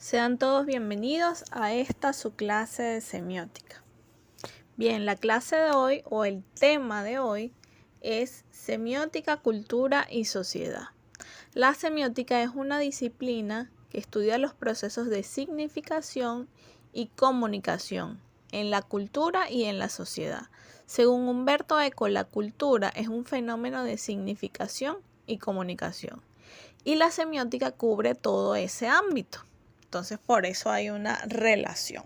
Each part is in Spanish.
Sean todos bienvenidos a esta su clase de semiótica. Bien, la clase de hoy o el tema de hoy es semiótica, cultura y sociedad. La semiótica es una disciplina que estudia los procesos de significación y comunicación en la cultura y en la sociedad. Según Umberto Eco, la cultura es un fenómeno de significación y comunicación, y la semiótica cubre todo ese ámbito. Entonces, por eso hay una relación.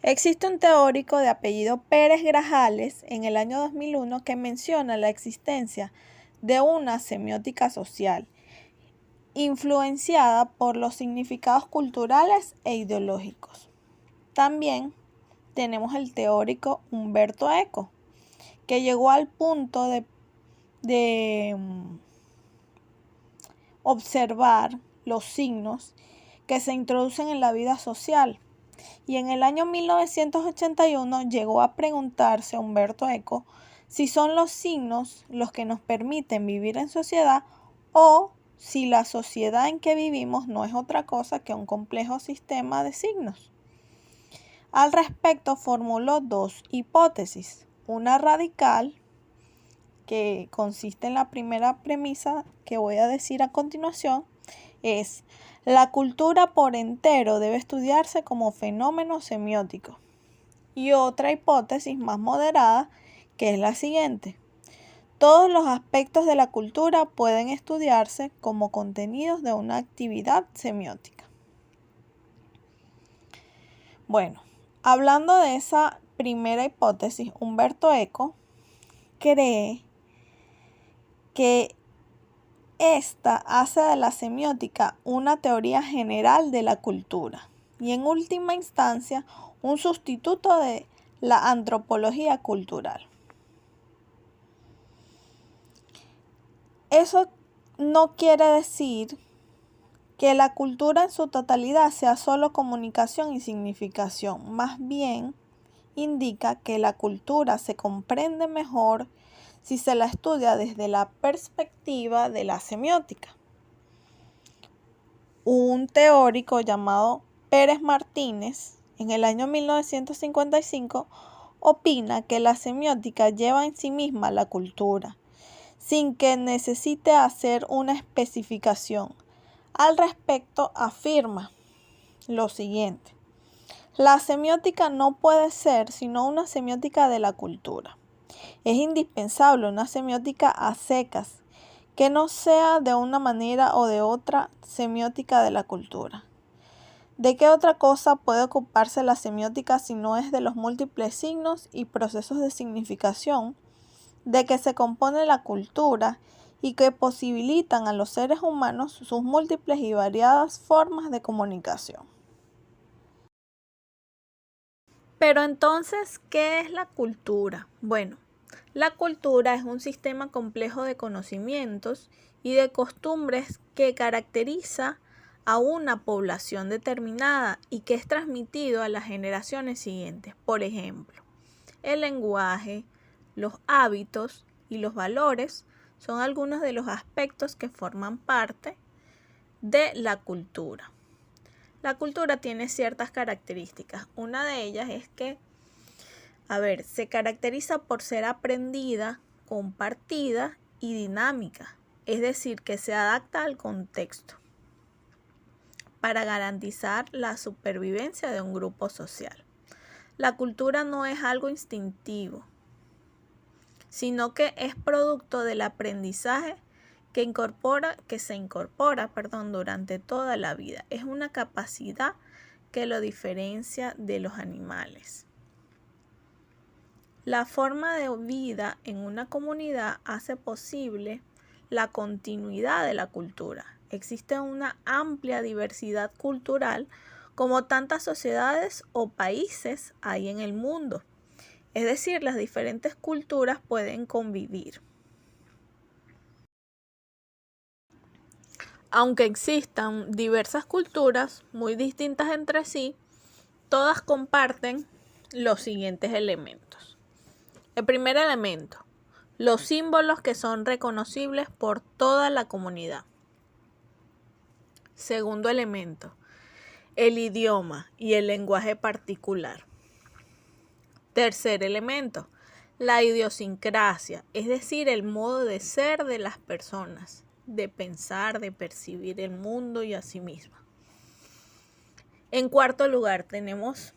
Existe un teórico de apellido Pérez Grajales en el año 2001 que menciona la existencia de una semiótica social influenciada por los significados culturales e ideológicos. También tenemos el teórico Umberto Eco, que llegó al punto de observar los signos que se introducen en la vida social. Y en el año 1981 llegó a preguntarse a Umberto Eco si son los signos los que nos permiten vivir en sociedad o si la sociedad en que vivimos no es otra cosa que un complejo sistema de signos. Al respecto formuló dos hipótesis, una radical, que consiste en la primera premisa que voy a decir a continuación, es: la cultura por entero debe estudiarse como fenómeno semiótico. Y otra hipótesis más moderada, que es la siguiente: todos los aspectos de la cultura pueden estudiarse como contenidos de una actividad semiótica. Bueno, hablando de esa primera hipótesis, Umberto Eco cree que esta hace de la semiótica una teoría general de la cultura y en última instancia un sustituto de la antropología cultural. Eso no quiere decir que la cultura en su totalidad sea solo comunicación y significación, más bien indica que la cultura se comprende mejor si se la estudia desde la perspectiva de la semiótica. Un teórico llamado Pérez Martínez, en el año 1955, opina que la semiótica lleva en sí misma la cultura, sin que necesite hacer una especificación. Al respecto, afirma lo siguiente: la semiótica no puede ser sino una semiótica de la cultura. Es indispensable una semiótica a secas, que no sea de una manera o de otra semiótica de la cultura. ¿De qué otra cosa puede ocuparse la semiótica si no es de los múltiples signos y procesos de significación de que se compone la cultura y que posibilitan a los seres humanos sus múltiples y variadas formas de comunicación? Pero entonces, ¿qué es la cultura? Bueno, la cultura es un sistema complejo de conocimientos y de costumbres que caracteriza a una población determinada y que es transmitido a las generaciones siguientes. Por ejemplo, el lenguaje, los hábitos y los valores son algunos de los aspectos que forman parte de la cultura. La cultura tiene ciertas características. Una de ellas es que, se caracteriza por ser aprendida, compartida y dinámica, es decir, que se adapta al contexto para garantizar la supervivencia de un grupo social. La cultura no es algo instintivo, sino que es producto del aprendizaje que se incorpora durante toda la vida. Es una capacidad que lo diferencia de los animales. La forma de vida en una comunidad hace posible la continuidad de la cultura. Existe una amplia diversidad cultural, como tantas sociedades o países hay en el mundo. Es decir, las diferentes culturas pueden convivir. Aunque existan diversas culturas muy distintas entre sí, todas comparten los siguientes elementos. El primer elemento: los símbolos que son reconocibles por toda la comunidad. Segundo elemento, el idioma y el lenguaje particular. Tercer elemento, la idiosincrasia, es decir, el modo de ser de las personas, de pensar, de percibir el mundo y a sí misma. En cuarto lugar, tenemos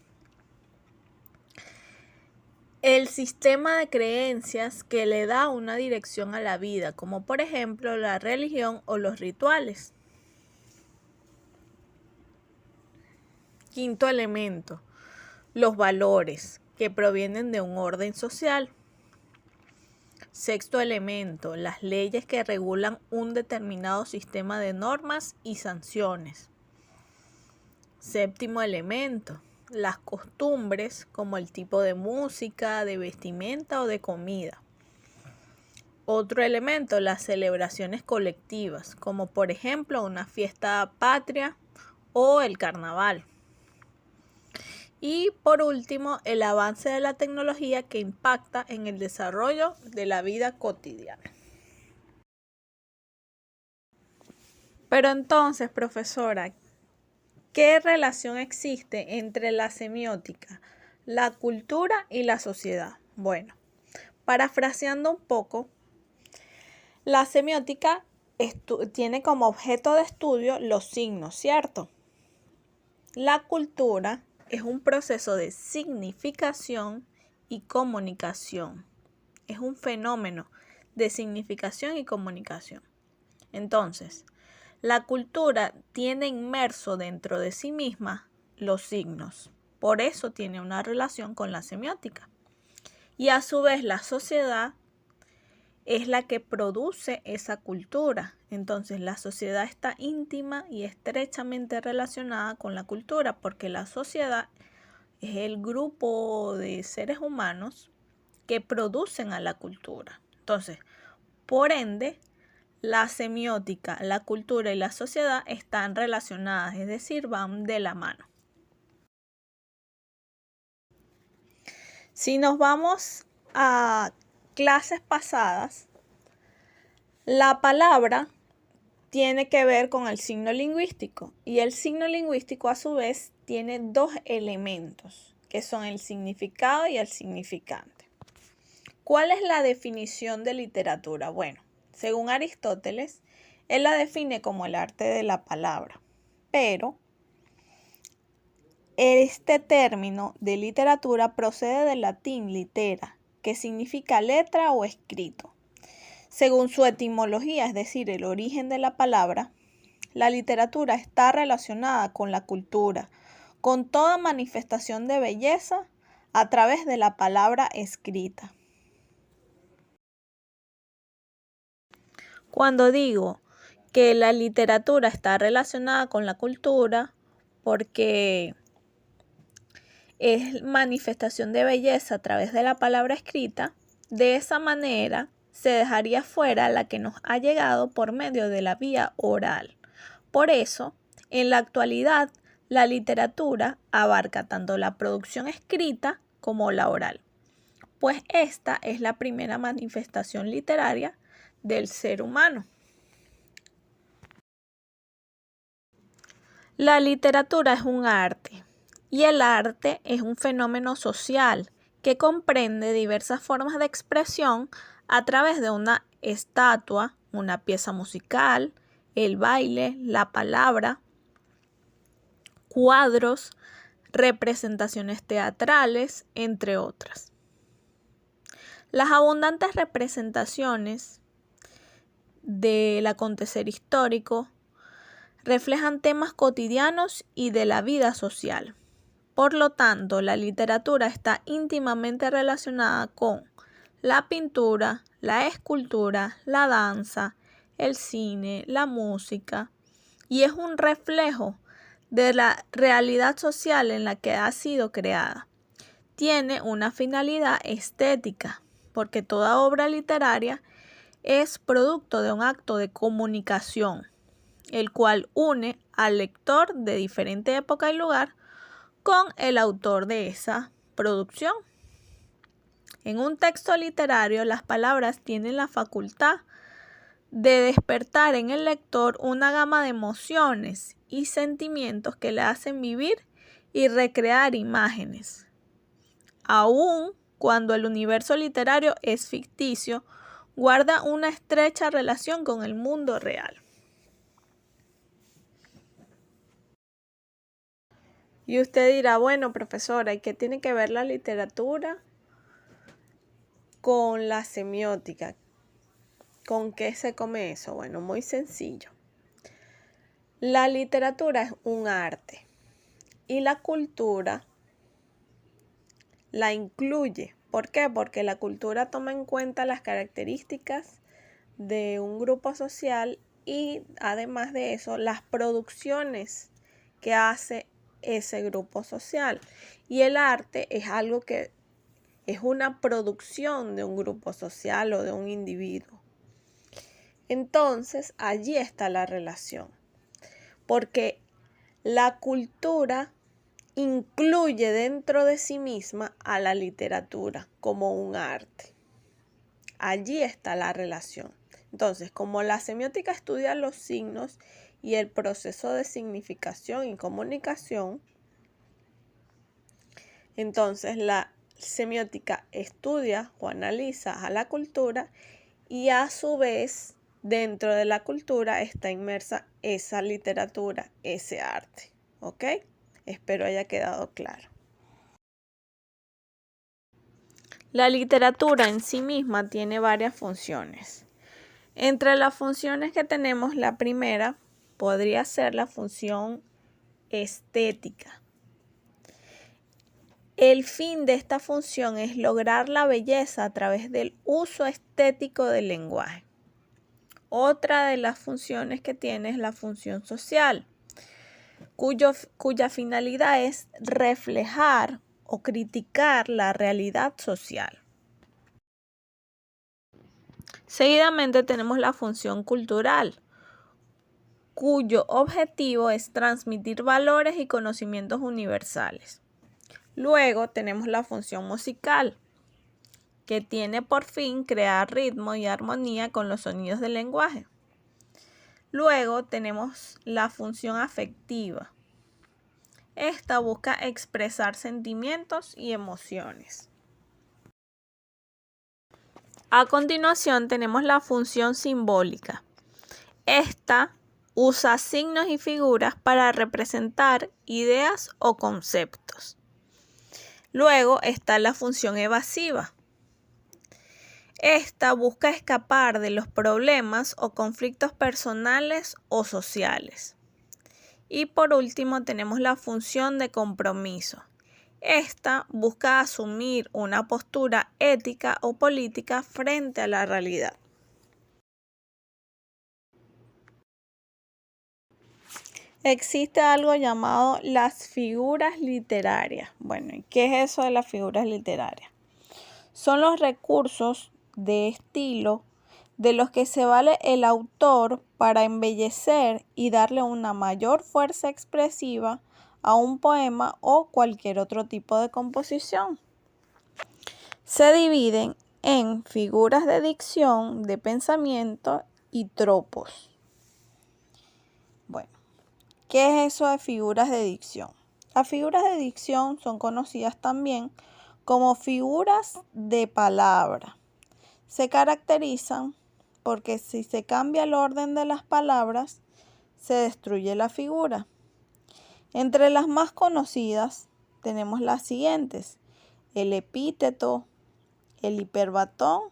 el sistema de creencias que le da una dirección a la vida, como por ejemplo la religión o los rituales. Quinto elemento, los valores que provienen de un orden social. Sexto elemento, las leyes que regulan un determinado sistema de normas y sanciones. Séptimo elemento, las costumbres como el tipo de música, de vestimenta o de comida. Otro elemento, las celebraciones colectivas, como por ejemplo una fiesta patria o el carnaval. Y por último, el avance de la tecnología que impacta en el desarrollo de la vida cotidiana. Pero entonces, profesora, ¿qué relación existe entre la semiótica, la cultura y la sociedad? Bueno, parafraseando un poco, la semiótica tiene como objeto de estudio los signos, ¿cierto? La cultura es un proceso de significación y comunicación. Es un fenómeno de significación y comunicación. Entonces, la cultura tiene inmerso dentro de sí misma los signos. Por eso tiene una relación con la semiótica. Y a su vez la sociedad es la que produce esa cultura. Entonces la sociedad está íntima y estrechamente relacionada con la cultura porque la sociedad es el grupo de seres humanos que producen a la cultura. Entonces, por ende, la semiótica, la cultura y la sociedad están relacionadas, es decir, van de la mano. Si nos vamos a clases pasadas, la palabra tiene que ver con el signo lingüístico y el signo lingüístico a su vez tiene dos elementos que son el significado y el significante. ¿Cuál es la definición de literatura? Bueno, según Aristóteles, él la define como el arte de la palabra, pero este término de literatura procede del latín litera, que significa letra o escrito. Según su etimología, es decir, el origen de la palabra, la literatura está relacionada con la cultura, con toda manifestación de belleza a través de la palabra escrita. Cuando digo que la literatura está relacionada con la cultura, porque es manifestación de belleza a través de la palabra escrita, de esa manera se dejaría fuera la que nos ha llegado por medio de la vía oral. Por eso, en la actualidad, la literatura abarca tanto la producción escrita como la oral, pues esta es la primera manifestación literaria del ser humano. La literatura es un arte y el arte es un fenómeno social que comprende diversas formas de expresión a través de una estatua, una pieza musical, el baile, la palabra, cuadros, representaciones teatrales, entre otras. Las abundantes representaciones del acontecer histórico reflejan temas cotidianos y de la vida social. Por lo tanto, la literatura está íntimamente relacionada con la pintura, la escultura, la danza, el cine, la música, y es un reflejo de la realidad social en la que ha sido creada. Tiene una finalidad estética, porque toda obra literaria es producto de un acto de comunicación, el cual une al lector de diferente época y lugar con el autor de esa producción. En un texto literario, las palabras tienen la facultad de despertar en el lector una gama de emociones y sentimientos que le hacen vivir y recrear imágenes. Aún cuando el universo literario es ficticio, guarda una estrecha relación con el mundo real. Y usted dirá, bueno, profesora, ¿y qué tiene que ver la literatura con la semiótica? ¿Con qué se come eso? Bueno, muy sencillo. La literatura es un arte y la cultura la incluye. ¿Por qué? Porque la cultura toma en cuenta las características de un grupo social y además de eso, las producciones que hace ese grupo social. Y el arte es algo que es una producción de un grupo social o de un individuo. Entonces, allí está la relación. Porque la cultura incluye dentro de sí misma a la literatura como un arte. Allí está la relación. Entonces, como la semiótica estudia los signos y el proceso de significación y comunicación, entonces la semiótica estudia o analiza a la cultura y a su vez dentro de la cultura está inmersa esa literatura, ese arte. ¿Ok? Espero haya quedado claro. La literatura en sí misma tiene varias funciones. Entre las funciones que tenemos, la primera podría ser la función estética. El fin de esta función es lograr la belleza a través del uso estético del lenguaje. Otra de las funciones que tiene es la función social, cuya finalidad es reflejar o criticar la realidad social. Seguidamente tenemos la función cultural, cuyo objetivo es transmitir valores y conocimientos universales. Luego tenemos la función musical, que tiene por fin crear ritmo y armonía con los sonidos del lenguaje. Luego tenemos la función afectiva. Esta busca expresar sentimientos y emociones. A continuación tenemos la función simbólica. Esta usa signos y figuras para representar ideas o conceptos. Luego está la función evasiva. Esta busca escapar de los problemas o conflictos personales o sociales. Y por último tenemos la función de compromiso. Esta busca asumir una postura ética o política frente a la realidad. Existe algo llamado las figuras literarias. Bueno, ¿y qué es eso de las figuras literarias? Son los recursos de estilo de los que se vale el autor para embellecer y darle una mayor fuerza expresiva a un poema o cualquier otro tipo de composición. Se dividen en figuras de dicción, de pensamiento y tropos. Bueno, ¿qué es eso de figuras de dicción? Las figuras de dicción son conocidas también como figuras de palabra. Se caracterizan porque si se cambia el orden de las palabras, se destruye la figura. Entre las más conocidas tenemos las siguientes: el epíteto, el hiperbatón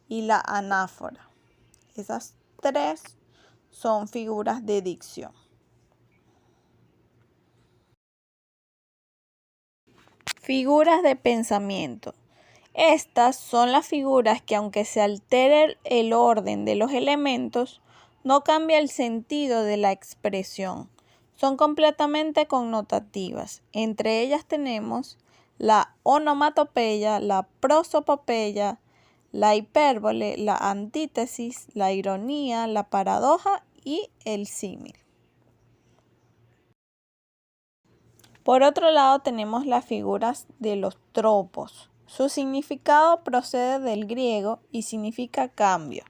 y la anáfora. Esas tres son figuras de dicción. Figuras de pensamiento. Estas son las figuras que, aunque se altere el orden de los elementos, no cambia el sentido de la expresión. Son completamente connotativas. Entre ellas tenemos la onomatopeya, la prosopopeya, la hipérbole, la antítesis, la ironía, la paradoja y el símil. Por otro lado tenemos las figuras de los tropos. Su significado procede del griego y significa cambio.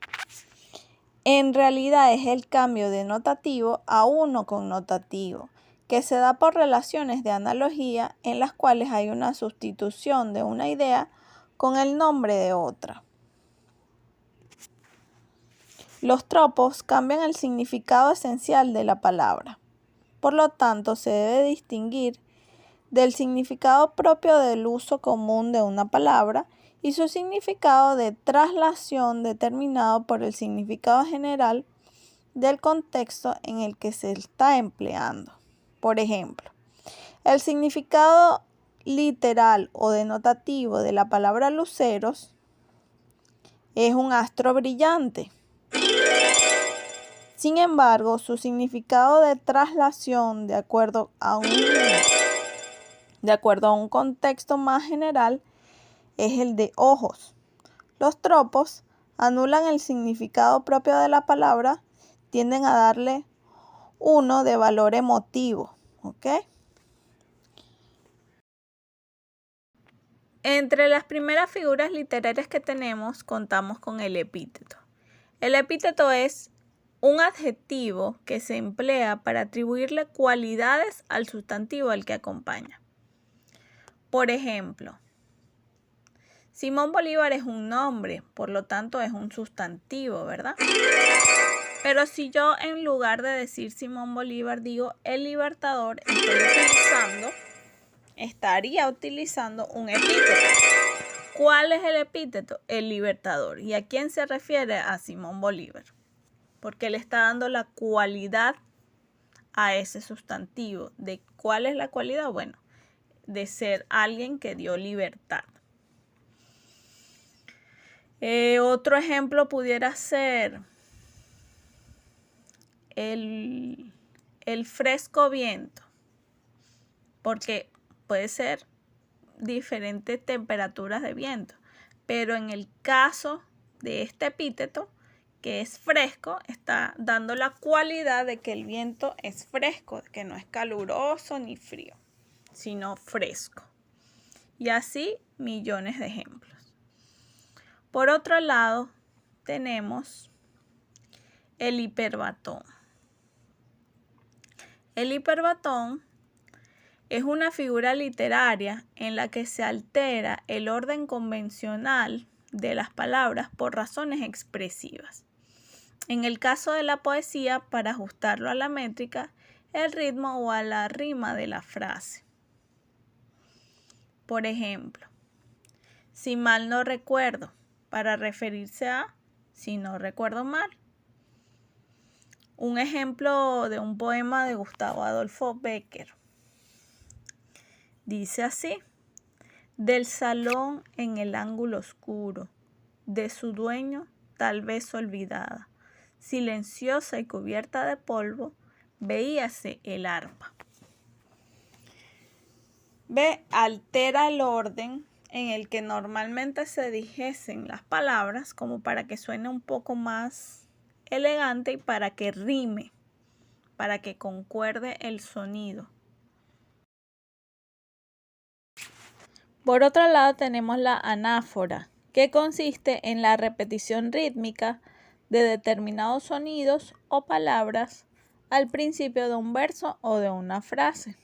En realidad es el cambio de notativo a uno connotativo, que se da por relaciones de analogía en las cuales hay una sustitución de una idea con el nombre de otra. Los tropos cambian el significado esencial de la palabra. Por lo tanto, se debe distinguir del significado propio del uso común de una palabra y su significado de traslación determinado por el significado general del contexto en el que se está empleando. Por ejemplo, el significado literal o denotativo de la palabra luceros es un astro brillante. Sin embargo, su significado de traslación de acuerdo a un contexto más general es el de ojos. Los tropos anulan el significado propio de la palabra, tienden a darle uno de valor emotivo, ¿ok? Entre las primeras figuras literarias que tenemos, contamos con el epíteto. El epíteto es un adjetivo que se emplea para atribuirle cualidades al sustantivo al que acompaña. Por ejemplo, Simón Bolívar es un nombre, por lo tanto es un sustantivo, ¿verdad? Pero si yo en lugar de decir Simón Bolívar digo el Libertador, estaría utilizando un epíteto. ¿Cuál es el epíteto? El Libertador. ¿Y a quién se refiere? A Simón Bolívar. Porque le está dando la cualidad a ese sustantivo. ¿De cuál es la cualidad? Bueno, de ser alguien que dio libertad. Otro ejemplo pudiera ser el fresco viento, porque puede ser diferentes temperaturas de viento, pero en el caso de este epíteto, que es fresco, está dando la cualidad de que el viento es fresco, que no es caluroso ni frío, sino fresco. Y así millones de ejemplos. Por otro lado, tenemos el hiperbatón. El hiperbatón es una figura literaria en la que se altera el orden convencional de las palabras por razones expresivas. En el caso de la poesía, para ajustarlo a la métrica, el ritmo o a la rima de la frase. Por ejemplo, si mal no recuerdo, para referirse a si no recuerdo mal. Un ejemplo de un poema de Gustavo Adolfo Bécquer. Dice así: del salón en el ángulo oscuro, de su dueño tal vez olvidada, silenciosa y cubierta de polvo, veíase el arpa. Ve, altera el orden en el que normalmente se dijesen las palabras como para que suene un poco más elegante y para que rime, para que concuerde el sonido. Por otro lado tenemos la anáfora, que consiste en la repetición rítmica de determinados sonidos o palabras al principio de un verso o de una frase.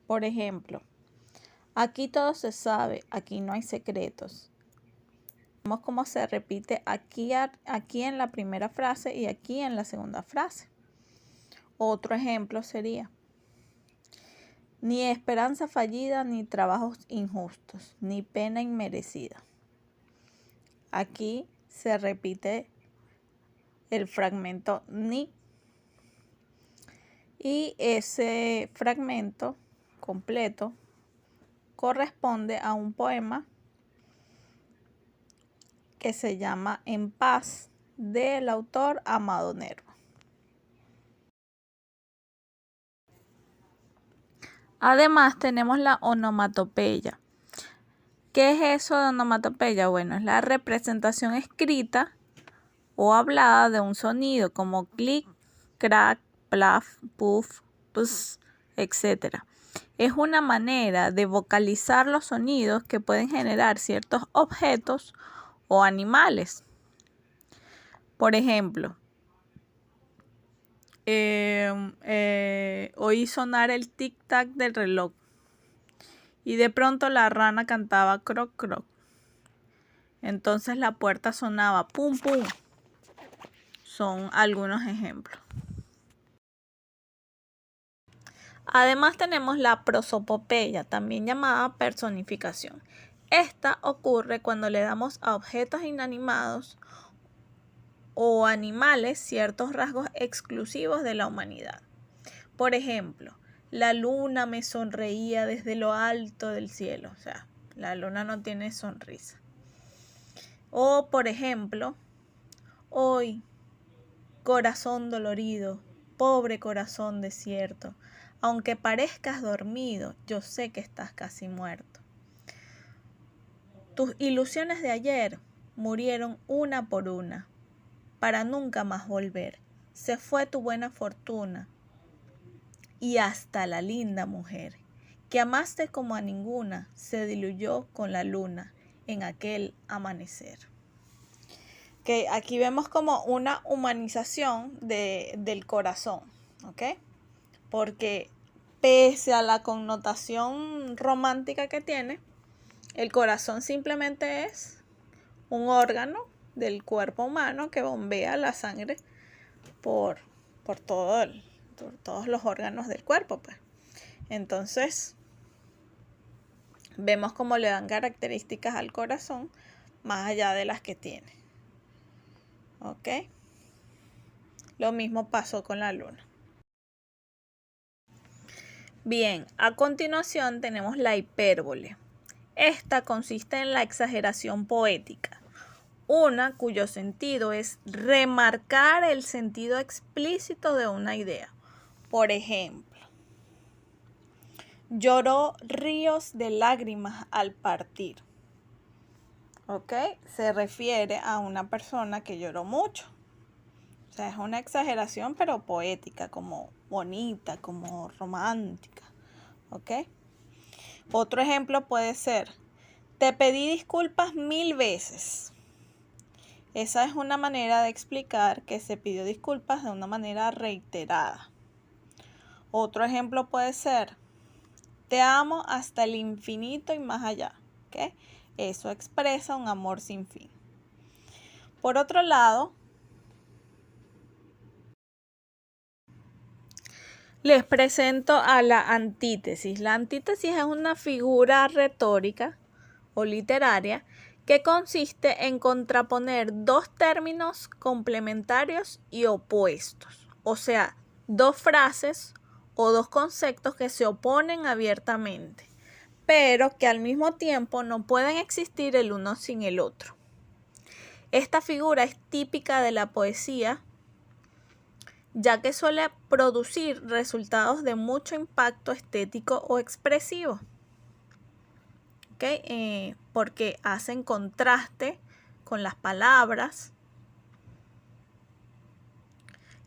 Por ejemplo, aquí todo se sabe, aquí no hay secretos. Vemos cómo se repite aquí en la primera frase y aquí en la segunda frase. Otro ejemplo sería: ni esperanza fallida, ni trabajos injustos, ni pena inmerecida. Aquí se repite el fragmento ni y ese fragmento completo corresponde a un poema que se llama En paz, del autor Amado Nervo. Además tenemos la onomatopeya. ¿Qué es eso de onomatopeya? Bueno, es la representación escrita o hablada de un sonido como clic, crack, plaf, puff, ps, etc. Es una manera de vocalizar los sonidos que pueden generar ciertos objetos o animales. Por ejemplo, oí sonar el tic-tac del reloj y de pronto la rana cantaba croc, croc. Entonces la puerta sonaba pum, pum. Son algunos ejemplos. Además tenemos la prosopopeya, también llamada personificación. Esta ocurre cuando le damos a objetos inanimados o animales ciertos rasgos exclusivos de la humanidad. Por ejemplo, la luna me sonreía desde lo alto del cielo. O sea, la luna no tiene sonrisa. O, por ejemplo, hoy, corazón dolorido, pobre corazón desierto, aunque parezcas dormido, yo sé que estás casi muerto. Tus ilusiones de ayer murieron una por una, para nunca más volver. Se fue tu buena fortuna y hasta la linda mujer, que amaste como a ninguna, se diluyó con la luna en aquel amanecer. Okay, aquí vemos como una humanización del corazón, ¿ok? Porque pese a la connotación romántica que tiene, el corazón simplemente es un órgano del cuerpo humano que bombea la sangre por todos los órganos del cuerpo, pues. Entonces, vemos cómo le dan características al corazón más allá de las que tiene. ¿Ok? Lo mismo pasó con la luna. Bien, a continuación tenemos la hipérbole. Esta consiste en la exageración poética, una cuyo sentido es remarcar el sentido explícito de una idea. Por ejemplo, lloró ríos de lágrimas al partir. ¿Ok? Se refiere a una persona que lloró mucho. O sea, es una exageración, pero poética, como bonita, como romántica. ¿Ok? Otro ejemplo puede ser, te pedí disculpas 1000 veces. Esa es una manera de explicar que se pidió disculpas de una manera reiterada. Otro ejemplo puede ser, te amo hasta el infinito y más allá. ¿Ok? Eso expresa un amor sin fin. Por otro lado, les presento a la antítesis. La antítesis es una figura retórica o literaria que consiste en contraponer dos términos complementarios y opuestos. O sea, dos frases o dos conceptos que se oponen abiertamente, pero que al mismo tiempo no pueden existir el uno sin el otro. Esta figura es típica de la poesía, ya que suele producir resultados de mucho impacto estético o expresivo. ¿Okay? Porque hacen contraste con las palabras.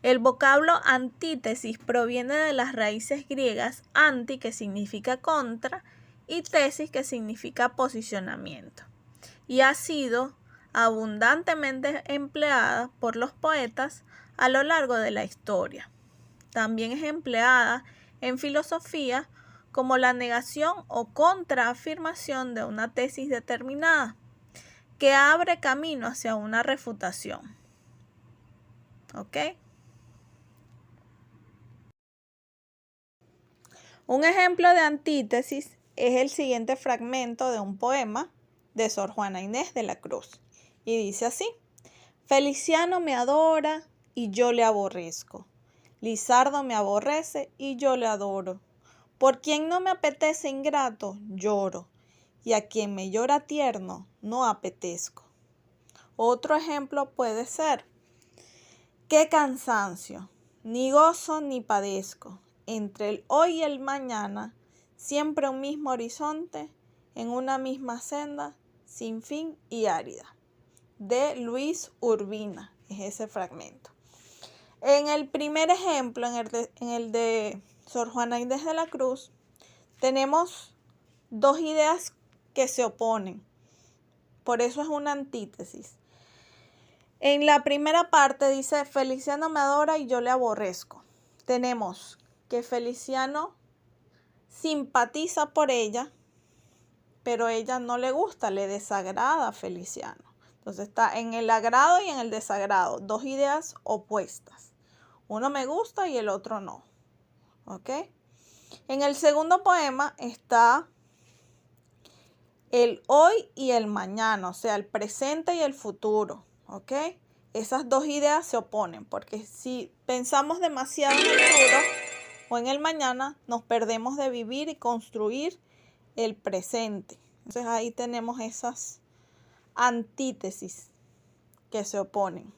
El vocablo antítesis proviene de las raíces griegas anti, que significa contra, y tesis, que significa posicionamiento, y ha sido abundantemente empleada por los poetas a lo largo de la historia. También es empleada en filosofía como la negación o contraafirmación de una tesis determinada, que abre camino hacia una refutación. ¿Ok? Un ejemplo de antítesis es el siguiente fragmento de un poema de Sor Juana Inés de la Cruz. Y dice así, Feliciano me adora y yo le aborrezco. Lizardo me aborrece y yo le adoro. Por quien no me apetece ingrato, lloro. Y a quien me llora tierno, no apetezco. Otro ejemplo puede ser, qué cansancio, ni gozo ni padezco. Entre el hoy y el mañana, siempre un mismo horizonte, en una misma senda, sin fin y árida. De Luis Urbina, es ese fragmento. En el primer ejemplo, en el de Sor Juana Inés de la Cruz, tenemos dos ideas que se oponen. Por eso es una antítesis. En la primera parte dice, Feliciano me adora y yo le aborrezco. tenemos que Feliciano simpatiza por ella, pero ella no le gusta, le desagrada a Feliciano. Entonces está en el agrado y en el desagrado, dos ideas opuestas. Uno me gusta y el otro no. ¿Ok? En el segundo poema está el hoy y el mañana, o sea, el presente y el futuro. ¿Ok? Esas dos ideas se oponen, porque si pensamos demasiado en el futuro o en el mañana, nos perdemos de vivir y construir el presente. Entonces ahí tenemos esas antítesis que se oponen.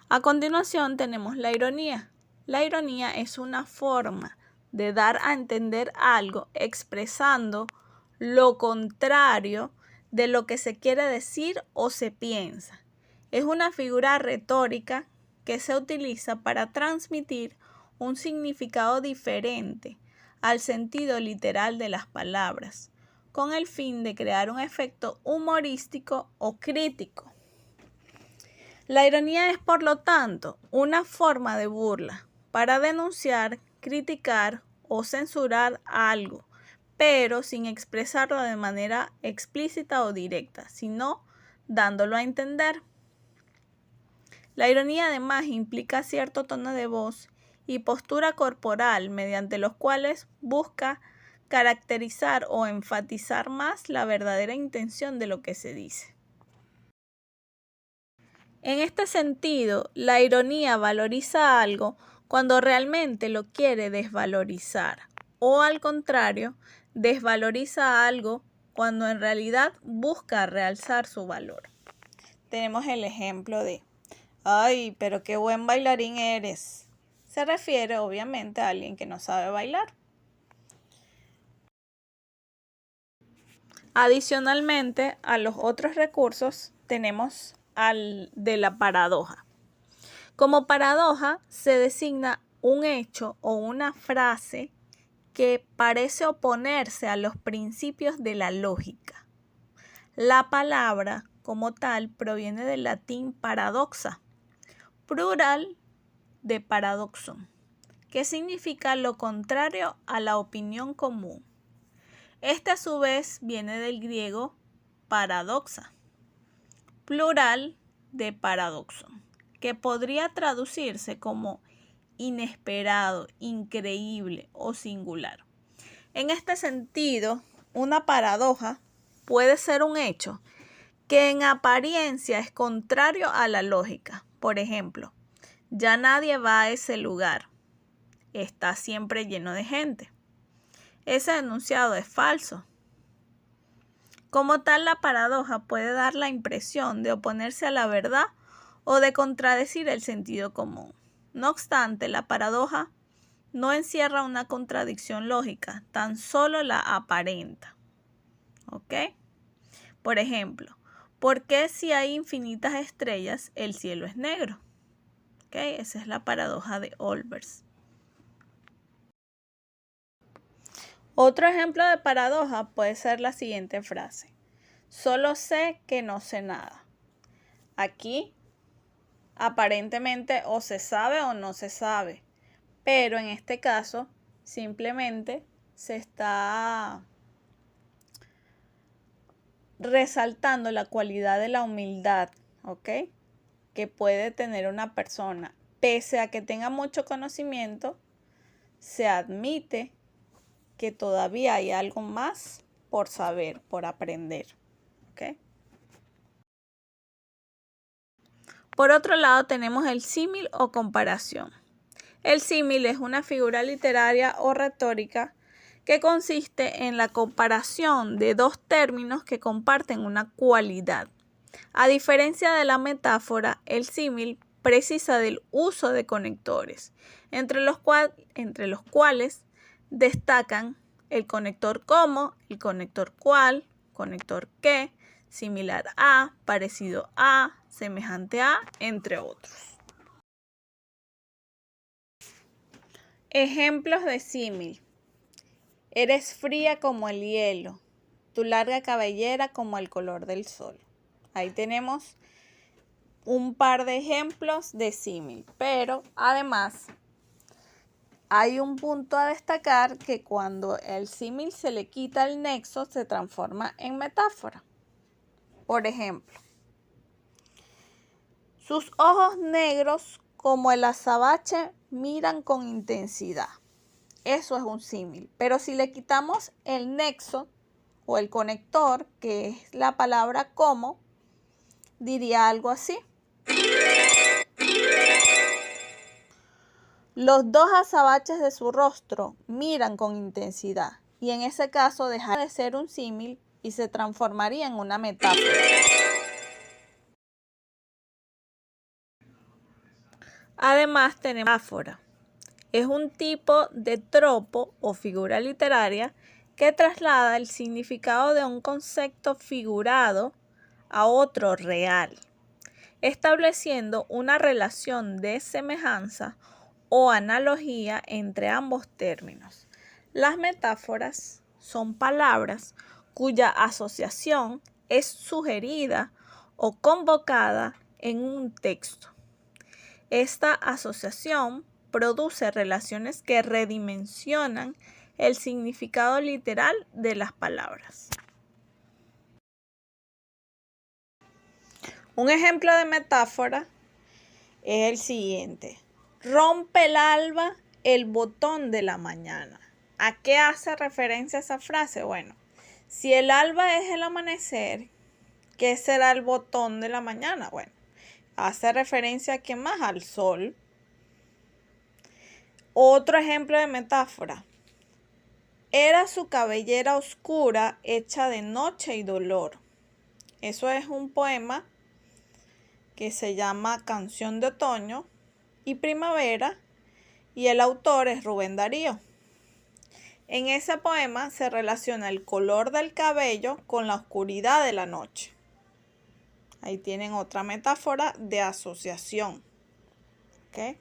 A continuación tenemos la ironía. La ironía es una forma de dar a entender algo expresando lo contrario de lo que se quiere decir o se piensa. Es una figura retórica que se utiliza para transmitir un significado diferente al sentido literal de las palabras, con el fin de crear un efecto humorístico o crítico. La ironía es, por lo tanto, una forma de burla para denunciar, criticar o censurar algo, pero sin expresarlo de manera explícita o directa, sino dándolo a entender. La ironía además implica cierto tono de voz y postura corporal mediante los cuales busca caracterizar o enfatizar más la verdadera intención de lo que se dice. En este sentido, la ironía valoriza algo cuando realmente lo quiere desvalorizar, o al contrario, desvaloriza algo cuando en realidad busca realzar su valor. Tenemos el ejemplo de ¡ay, pero qué buen bailarín eres! Se refiere obviamente a alguien que no sabe bailar. Adicionalmente a los otros recursos tenemos al de la paradoja. Como paradoja se designa un hecho o una frase que parece oponerse a los principios de la lógica. La palabra como tal proviene del latín paradoxa, plural de paradoxon, que significa lo contrario a la opinión común. Este a su vez viene del griego paradoxa, plural de paradoxon, que podría traducirse como inesperado, increíble o singular. En este sentido, una paradoja puede ser un hecho que en apariencia es contrario a la lógica. Por ejemplo, ya nadie va a ese lugar. Está siempre lleno de gente. Ese enunciado es falso. Como tal, la paradoja puede dar la impresión de oponerse a la verdad o de contradecir el sentido común. No obstante, la paradoja no encierra una contradicción lógica, tan solo la aparenta. ¿Ok? Por ejemplo, ¿por qué si hay infinitas estrellas el cielo es negro? ¿Ok? Esa es la paradoja de Olbers. Otro ejemplo de paradoja puede ser la siguiente frase. Solo sé que no sé nada. Aquí, aparentemente, o se sabe o no se sabe. Pero en este caso, simplemente se está resaltando la cualidad de la humildad, ¿ok? Que puede tener una persona. Pese a que tenga mucho conocimiento, se admite que todavía hay algo más por saber, por aprender. ¿Okay? Por otro lado, tenemos el símil o comparación. El símil es una figura literaria o retórica que consiste en la comparación de dos términos que comparten una cualidad. A diferencia de la metáfora, el símil precisa del uso de conectores, entre los cuales destacan el conector como, el conector cual, conector que, similar a, parecido a, semejante a, entre otros. Ejemplos de símil. Eres fría como el hielo, tu larga cabellera como el color del sol. Ahí tenemos un par de ejemplos de símil, pero además hay un punto a destacar que cuando el símil se le quita el nexo se transforma en metáfora. Por ejemplo, sus ojos negros como el azabache miran con intensidad. Eso es un símil, pero si le quitamos el nexo o el conector, que es la palabra como, diría algo así. Los dos azabaches de su rostro miran con intensidad y en ese caso dejaría de ser un símil y se transformaría en una metáfora. Además tenemos metáfora. Es un tipo de tropo o figura literaria que traslada el significado de un concepto figurado a otro real, estableciendo una relación de semejanza o analogía entre ambos términos. Las metáforas son palabras cuya asociación es sugerida o convocada en un texto. Esta asociación produce relaciones que redimensionan el significado literal de las palabras. Un ejemplo de metáfora es el siguiente. Rompe el alba el botón de la mañana. ¿A qué hace referencia esa frase? Bueno, si el alba es el amanecer, ¿qué será el botón de la mañana? Bueno, hace referencia a qué más, al sol. Otro ejemplo de metáfora. Era su cabellera oscura hecha de noche y dolor. Eso es un poema que se llama Canción de Otoño y Primavera y el autor es Rubén Darío. En ese poema se relaciona el color del cabello con la oscuridad de la noche. Ahí tienen otra metáfora de asociación. ¿Okay?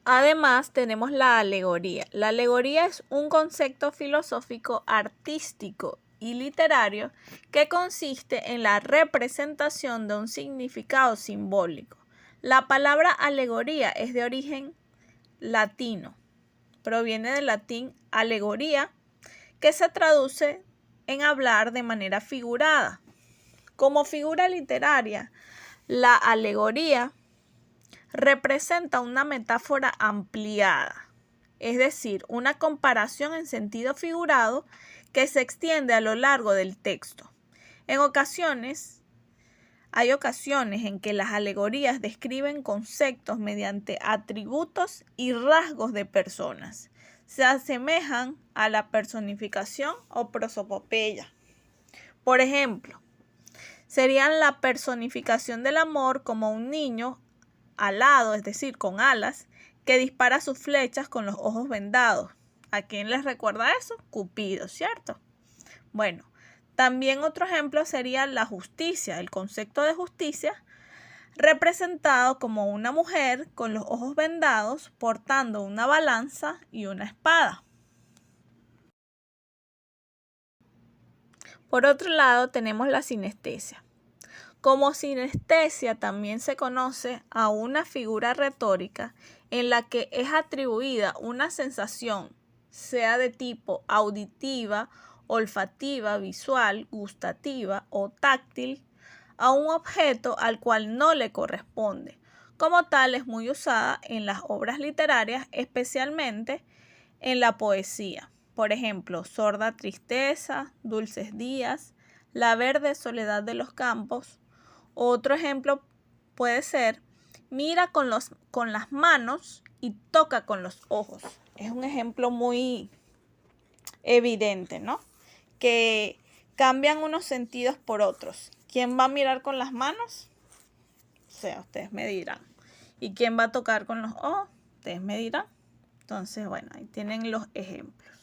Además tenemos la alegoría. La alegoría es un concepto filosófico, artístico y literario que consiste en la representación de un significado simbólico. La palabra alegoría es de origen latino. Proviene del latín alegoría, que se traduce en hablar de manera figurada. Como figura literaria, la alegoría representa una metáfora ampliada, es decir, una comparación en sentido figurado que se extiende a lo largo del texto. Hay ocasiones en que las alegorías describen conceptos mediante atributos y rasgos de personas. Se asemejan a la personificación o prosopopeya. Por ejemplo, serían la personificación del amor como un niño alado, es decir, con alas, que dispara sus flechas con los ojos vendados. ¿A quién les recuerda eso? Cupido, ¿cierto? Bueno, también otro ejemplo sería la justicia, el concepto de justicia, representado como una mujer con los ojos vendados, portando una balanza y una espada. Por otro lado, tenemos la sinestesia. Como sinestesia también se conoce a una figura retórica en la que es atribuida una sensación, sea de tipo auditiva, olfativa, visual, gustativa o táctil, a un objeto al cual no le corresponde. Como tal, es muy usada en las obras literarias, especialmente en la poesía. Por ejemplo, Sorda tristeza, Dulces días, La verde soledad de los campos. Otro ejemplo puede ser, mira con las manos y toca con los ojos. Es un ejemplo muy evidente, ¿no? Que cambian unos sentidos por otros. ¿Quién va a mirar con las manos? O sea, ustedes me dirán. ¿Y quién va a tocar con los ojos? Ustedes me dirán. Entonces, bueno, ahí tienen los ejemplos.